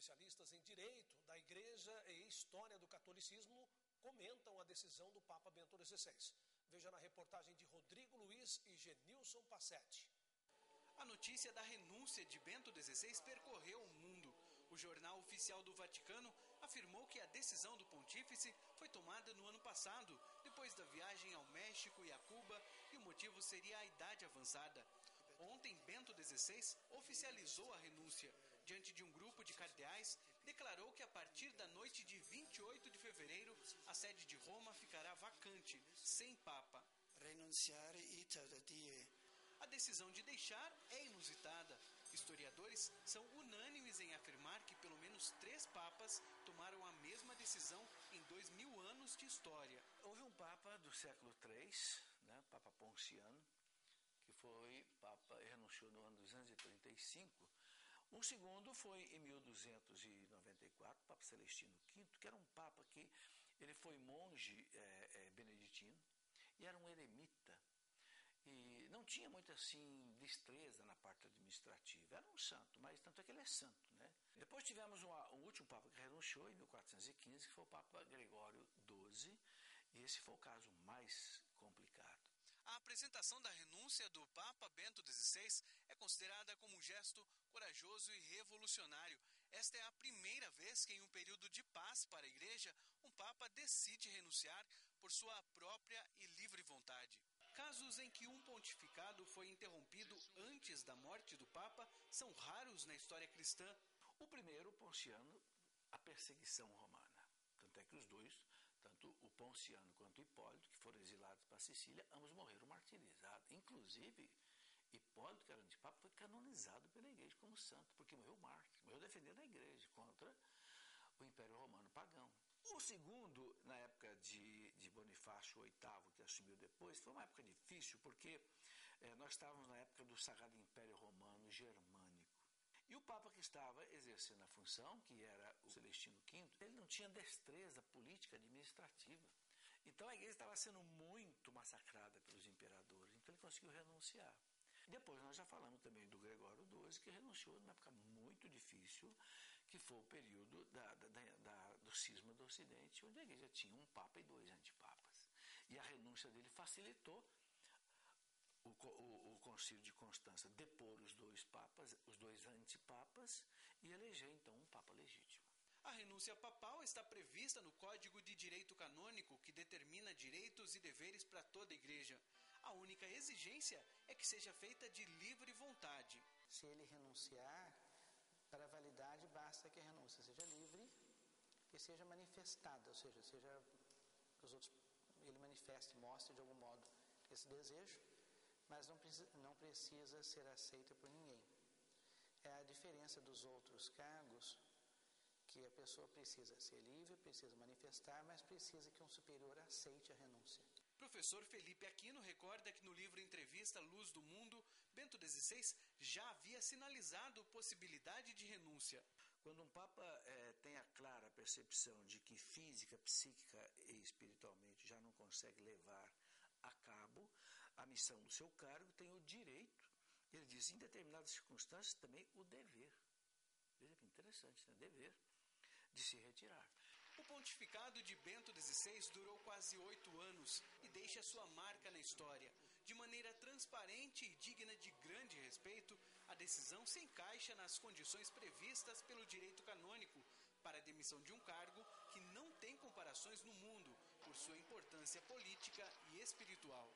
Especialistas em direito da Igreja e história do catolicismo comentam a decisão do Papa Bento XVI. Veja na reportagem de Rodrigo Luiz e Genilson Passetti. A notícia da renúncia de Bento XVI percorreu o mundo. O Jornal Oficial do Vaticano afirmou que a decisão do pontífice foi tomada no ano passado, depois da viagem ao México e a Cuba, e o motivo seria a idade avançada. Ontem, Bento XVI oficializou a renúncia. Diante de um grupo de cardeais, declarou que a partir da noite de 28 de fevereiro, a sede de Roma ficará vacante, sem Papa. Renunciare e tardie. A decisão de deixar é inusitada. Historiadores são unânimes em afirmar que pelo menos 3 papas tomaram a mesma decisão em 2000 anos de história. Houve um papa do século III, Papa Ponciano, que foi papa, renunciou no ano 235. Um segundo foi em 1294, Papa Celestino V, que era um papa que ele foi monge beneditino e era um eremita. E não tinha muito assim destreza na parte administrativa. Era um santo, mas tanto é que ele é santo, né? Depois tivemos um último papa que renunciou em 1415, que foi o Papa Gregório XII, e esse foi o caso mais complicado. A apresentação da renúncia do Papa Bento XVI é considerada como um gesto corajoso e revolucionário. Esta é a primeira vez que, em um período de paz para a Igreja, um Papa decide renunciar por sua própria e livre vontade. Casos em que um pontificado foi interrompido antes da morte do Papa são raros na história cristã. O primeiro, Ponciano, a perseguição romana. Tanto é que os dois, tanto o Ponciano quanto o Hipólito, que foram exilados para Sicília, ambos morreram martirizados. Inclusive, Hipólito, que era antipapa, foi canonizado pela Igreja como santo, porque morreu mártir, morreu defendendo a Igreja contra o Império Romano pagão. O segundo, na época de Bonifácio VIII, que assumiu depois, foi uma época difícil, porque nós estávamos na época do Sagrado Império Romano Germânico. E o Papa que estava exercendo a função, que era o Celestino V, ele não tinha destreza política administrativa. Então a igreja estava sendo muito massacrada pelos imperadores, então ele conseguiu renunciar. Depois nós já falamos também do Gregório XII, que renunciou numa época muito difícil, que foi o período do cisma do Ocidente, onde a igreja tinha um papa e 2 antipapas. E a renúncia dele facilitou o Concílio de Constança depor os 2 papas, os 2 antipapas, e eleger então um papa legítimo. A renúncia papal está prevista no Código de Direito Canônico, que determina direitos e deveres para toda a Igreja. A única exigência é que seja feita de livre vontade. Se ele renunciar, para a validade basta que a renúncia seja livre e seja manifestada, ou seja ele manifeste, mostre de algum modo esse desejo, mas não precisa ser aceita por ninguém. É a diferença dos outros cargos, que a pessoa precisa ser livre, precisa manifestar, mas precisa que um superior aceite a renúncia. Professor Felipe Aquino recorda que no livro Entrevista Luz do Mundo, Bento XVI já havia sinalizado possibilidade de renúncia. Quando um Papa tem a clara percepção de que física, psíquica e espiritualmente já não consegue levar a cabo a missão do seu cargo, tem o direito, ele diz, em determinadas circunstâncias, também o dever. Veja que interessante, né? Dever de se retirar. O pontificado de Bento XVI durou quase 8 anos e deixa sua marca na história. De maneira transparente e digna de grande respeito, a decisão se encaixa nas condições previstas pelo direito canônico para a demissão de um cargo que não tem comparações no mundo por sua importância política e espiritual.